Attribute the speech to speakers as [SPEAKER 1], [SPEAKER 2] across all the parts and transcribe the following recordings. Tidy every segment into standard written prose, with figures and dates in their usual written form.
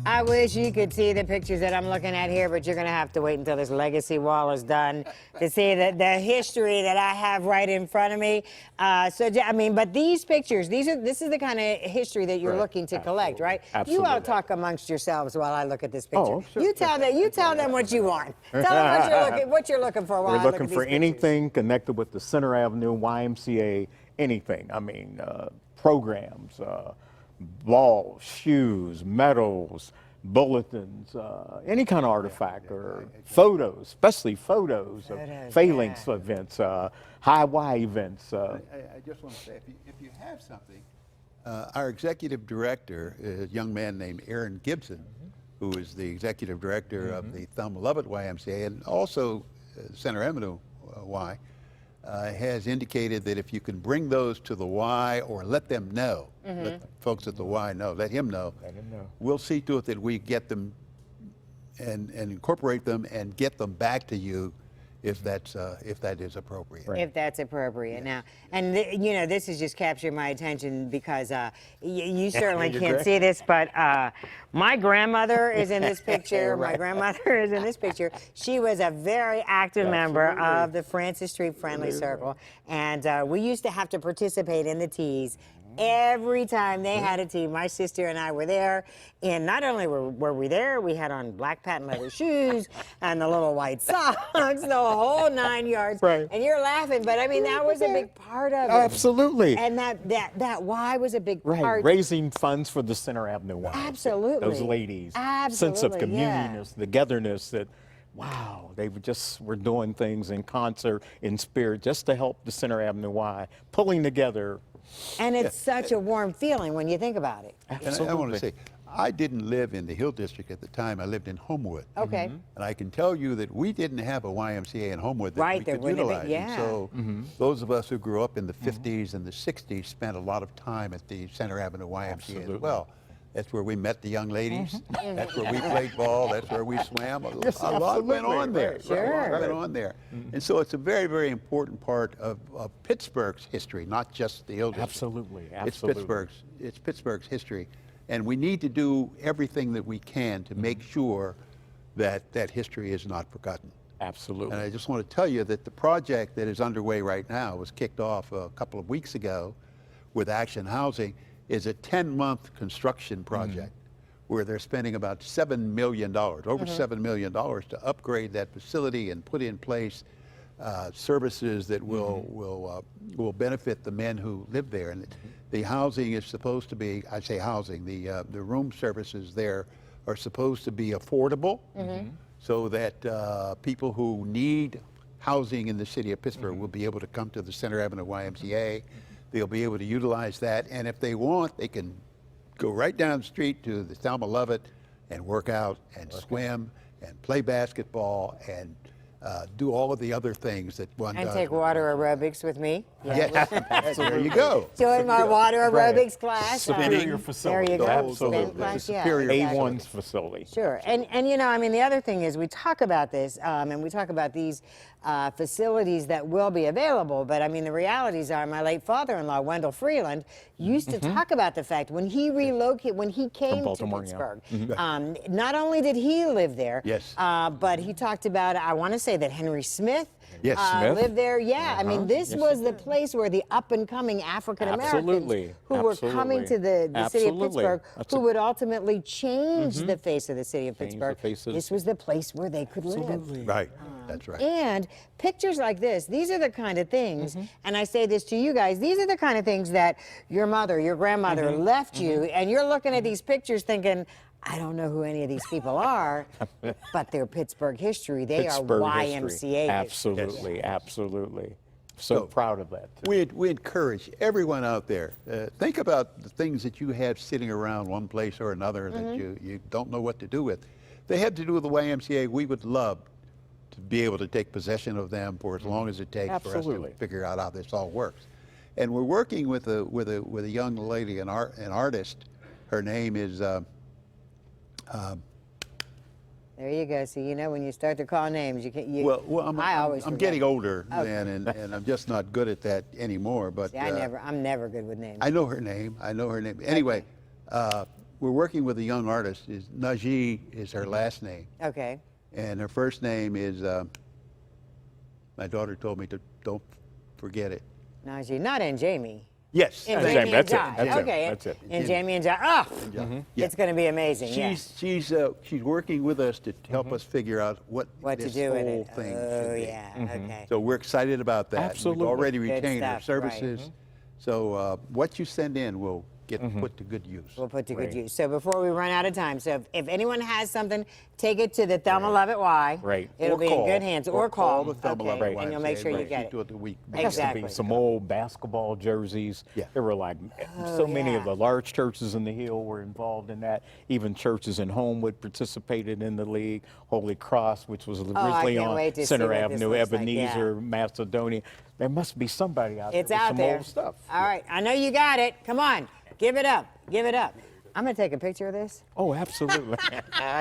[SPEAKER 1] I wish you could see the pictures that I'm looking at here, but you're going to have to wait until this legacy wall is done to see the history that I have right in front of me. I mean, but these pictures, this is the kind of history that you're looking to collect, right?
[SPEAKER 2] Absolutely.
[SPEAKER 1] You all talk amongst yourselves while I look at this picture.
[SPEAKER 2] Oh, sure.
[SPEAKER 1] You tell them what you want. Tell them what you're looking for while
[SPEAKER 2] We're
[SPEAKER 1] I look
[SPEAKER 2] looking
[SPEAKER 1] at these
[SPEAKER 2] for
[SPEAKER 1] pictures.
[SPEAKER 2] anything connected with the Center Avenue, YMCA, anything. I mean, programs, balls, shoes, medals, bulletins, any kind of artifact or photos, especially photos of phalanx events, high Y events.
[SPEAKER 3] I just want to say, if you have something, our executive director, a young man named Aaron Gibson, who is the executive director of the Thelma Lovett YMCA and also Center Avenue Y, has indicated that if you can bring those to the Y or let them know, let the folks at the Y know, let him know, we'll see to it that we get them and incorporate them and get them back to you if that is appropriate.
[SPEAKER 1] If that's appropriate. Now, and you know, this has just captured my attention because you certainly can't see this, but my grandmother is in this picture. My grandmother is in this picture. She was a very active member of the Francis Street Friendly Circle, and we used to have to participate in the teas. Every time they had a tea, my sister and I were there, and not only were we there, we had on black patent leather shoes and the little white socks, the whole 9 yards.
[SPEAKER 2] Right.
[SPEAKER 1] And you're laughing, but I mean that was a big part of it.
[SPEAKER 2] Absolutely.
[SPEAKER 1] And that why was a big
[SPEAKER 2] Right,
[SPEAKER 1] part.
[SPEAKER 2] raising funds for the Center Avenue Y.
[SPEAKER 1] Absolutely.
[SPEAKER 2] Those ladies.
[SPEAKER 1] Absolutely,
[SPEAKER 2] Sense of
[SPEAKER 1] yeah.
[SPEAKER 2] communioness, togetherness that, wow, they were doing things in concert, in spirit, just to help the Center Avenue Y, pulling together.
[SPEAKER 1] And it's such a warm feeling when you think about it.
[SPEAKER 3] And I want to say, I didn't live in the Hill District at the time. I lived in Homewood.
[SPEAKER 1] Okay.
[SPEAKER 3] And I can tell you that we didn't have a YMCA in Homewood that we
[SPEAKER 1] there
[SPEAKER 3] could
[SPEAKER 1] wouldn't have
[SPEAKER 3] utilize.
[SPEAKER 1] been- yeah.
[SPEAKER 3] And so those of us who grew up in the 50s and the 60s spent a lot of time at the Center Avenue YMCA as well. That's where we met the young ladies. That's where we played ball. That's where we swam. A lot went on there.
[SPEAKER 1] Sure.
[SPEAKER 3] A lot went on there. And so it's a very, very important part of Pittsburgh's history, not just the Hill District.
[SPEAKER 2] Absolutely,
[SPEAKER 3] It's
[SPEAKER 2] absolutely.
[SPEAKER 3] Pittsburgh's history. And we need to do everything that we can to make sure that that history is not forgotten.
[SPEAKER 2] Absolutely.
[SPEAKER 3] And I just want to tell you that the project that is underway right now was kicked off a couple of weeks ago with Action Housing, is a 10-month construction project where they're spending about $7 million, over $7 million to upgrade that facility and put in place services that will benefit the men who live there. And the housing is supposed to be, I say housing, the room services there are supposed to be affordable so that people who need housing in the city of Pittsburgh will be able to come to the Center Avenue YMCA. They'll be able to utilize that, and if they want, they can go right down the street to the Thelma Lovett and work out and swim and play basketball and do all of the other things that one does.
[SPEAKER 1] And take water aerobics with me.
[SPEAKER 3] Yes, there you go.
[SPEAKER 1] Join my water aerobics class.
[SPEAKER 2] Superior facility.
[SPEAKER 1] There you go.
[SPEAKER 2] Absolutely.
[SPEAKER 1] Spin class, yeah,
[SPEAKER 3] superior
[SPEAKER 1] exactly.
[SPEAKER 2] A1's facility.
[SPEAKER 1] Sure, and you know, I mean, the other thing is we talk about this, and we talk about these facilities that will be available, but I mean, the realities are my late father-in-law, Wendell Freeland, used to talk about the fact when he relocated, when he came to
[SPEAKER 2] Baltimore,
[SPEAKER 1] Pittsburgh, not only did he live there,
[SPEAKER 3] Yes.
[SPEAKER 1] But he talked about, I want to say that Henry Smith
[SPEAKER 3] Yes, Smith.
[SPEAKER 1] lived there. Yeah, I mean, this was the place where the up-and-coming African Americans
[SPEAKER 2] Absolutely.
[SPEAKER 1] who were coming to the city of
[SPEAKER 2] Absolutely.
[SPEAKER 1] Pittsburgh,
[SPEAKER 2] That's
[SPEAKER 1] who
[SPEAKER 2] a-
[SPEAKER 1] would ultimately change the face of the city of
[SPEAKER 2] Change the
[SPEAKER 1] Pittsburgh.
[SPEAKER 2] face of the
[SPEAKER 1] This was the place where they could live.
[SPEAKER 3] Right, that's right.
[SPEAKER 1] And pictures like this, these are the kind of things, and I say this to you guys, these are the kind of things that your mother, your grandmother left you, and you're looking at these pictures thinking, I don't know who any of these people are, but they're Pittsburgh history. They
[SPEAKER 2] Pittsburgh
[SPEAKER 1] are
[SPEAKER 2] history.
[SPEAKER 1] YMCA.
[SPEAKER 2] Absolutely, absolutely. So proud of that.
[SPEAKER 3] We encourage everyone out there, think about the things that you have sitting around one place or another that you don't know what to do with. They have to do with the YMCA. We would love to be able to take possession of them for as long as it takes for us
[SPEAKER 2] Absolutely.
[SPEAKER 3] to figure out how this all works. And we're working with a young lady, an artist. Her name is
[SPEAKER 1] There you go. So you know when you start to call names, you can. You,
[SPEAKER 3] well,
[SPEAKER 1] I always
[SPEAKER 3] I'm
[SPEAKER 1] forget.
[SPEAKER 3] getting older, then, and I'm just not good at that anymore. But
[SPEAKER 1] See, I'm never good with names.
[SPEAKER 3] I know her name. Anyway, we're working with a young artist. Najee is her last name,
[SPEAKER 1] Okay.
[SPEAKER 3] and her first name is. My daughter told me to don't forget it.
[SPEAKER 1] Najee, not in Jamie.
[SPEAKER 3] Yes,
[SPEAKER 1] In
[SPEAKER 2] That's
[SPEAKER 1] Jamie
[SPEAKER 2] it,
[SPEAKER 1] and
[SPEAKER 2] that's it,
[SPEAKER 1] Josh.
[SPEAKER 2] that's it,
[SPEAKER 1] Okay.
[SPEAKER 2] that's it.
[SPEAKER 1] In Jamie and Josh. Oh,
[SPEAKER 3] Yeah.
[SPEAKER 1] it's going to be amazing. Yeah.
[SPEAKER 3] She's working with us to help us figure out what
[SPEAKER 1] What to
[SPEAKER 3] this
[SPEAKER 1] do with
[SPEAKER 3] whole
[SPEAKER 1] it.
[SPEAKER 3] thing
[SPEAKER 1] Oh,
[SPEAKER 3] should be.
[SPEAKER 1] yeah. Okay.
[SPEAKER 3] So we're excited about that.
[SPEAKER 2] Absolutely.
[SPEAKER 3] We've already
[SPEAKER 1] Good
[SPEAKER 3] retained her
[SPEAKER 1] stuff, right.
[SPEAKER 3] services. So what you send in will get put to good use.
[SPEAKER 1] We'll put to good
[SPEAKER 2] Right.
[SPEAKER 1] use. So before we run out of time, so if anyone has something, take it to the Thelma Lovett Y.
[SPEAKER 2] Right.
[SPEAKER 1] It'll
[SPEAKER 3] Or
[SPEAKER 1] be
[SPEAKER 3] call.
[SPEAKER 1] in good hands. Or
[SPEAKER 3] Or
[SPEAKER 1] call.
[SPEAKER 3] call the Thelma
[SPEAKER 1] Okay,
[SPEAKER 3] Lovett
[SPEAKER 1] and you'll
[SPEAKER 3] YMCA,
[SPEAKER 1] make sure you
[SPEAKER 3] right.
[SPEAKER 1] get
[SPEAKER 3] She
[SPEAKER 1] it.
[SPEAKER 3] do it the week
[SPEAKER 2] There used to
[SPEAKER 1] Exactly.
[SPEAKER 2] be some old basketball jerseys.
[SPEAKER 3] Yeah.
[SPEAKER 2] There were like so many
[SPEAKER 1] yeah.
[SPEAKER 2] of the large churches in the Hill were involved in that. Even churches in Homewood participated in the league. Holy Cross, which was originally
[SPEAKER 1] can't
[SPEAKER 2] on
[SPEAKER 1] wait to see
[SPEAKER 2] Center
[SPEAKER 1] what this
[SPEAKER 2] Avenue,
[SPEAKER 1] looks like, yeah.
[SPEAKER 2] Ebenezer, Macedonia. There must be somebody out
[SPEAKER 1] It's
[SPEAKER 2] there with
[SPEAKER 1] out
[SPEAKER 2] some
[SPEAKER 1] there.
[SPEAKER 2] old stuff.
[SPEAKER 1] All right. I know you got it. Come on. Give it up. Give it up. I'm going to take a picture of this.
[SPEAKER 2] Oh, absolutely.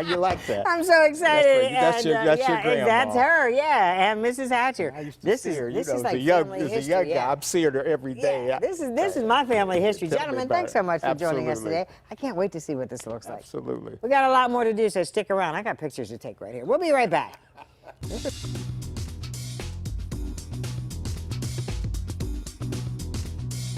[SPEAKER 2] You like that.
[SPEAKER 1] I'm so excited.
[SPEAKER 2] That's your-
[SPEAKER 1] and,
[SPEAKER 2] that's your
[SPEAKER 1] yeah, and that's
[SPEAKER 2] grandma.
[SPEAKER 1] her, yeah, and Mrs. Hatcher.
[SPEAKER 2] I used to
[SPEAKER 1] This
[SPEAKER 2] see
[SPEAKER 1] is
[SPEAKER 2] her,
[SPEAKER 1] this
[SPEAKER 2] you know,
[SPEAKER 1] is
[SPEAKER 2] as
[SPEAKER 1] like
[SPEAKER 2] a young,
[SPEAKER 1] family
[SPEAKER 2] as a
[SPEAKER 1] history.
[SPEAKER 2] young
[SPEAKER 1] Yeah.
[SPEAKER 2] guy. I'm seeing her every day.
[SPEAKER 1] Yeah, this is my family history.
[SPEAKER 2] Tell me
[SPEAKER 1] Gentlemen,
[SPEAKER 2] about
[SPEAKER 1] thanks
[SPEAKER 2] it.
[SPEAKER 1] so much for joining us
[SPEAKER 2] Absolutely.
[SPEAKER 1] today. I can't wait to see what this looks like.
[SPEAKER 2] Absolutely.
[SPEAKER 1] We got a lot more to do, so stick around. I got pictures to take right here. We'll be right back.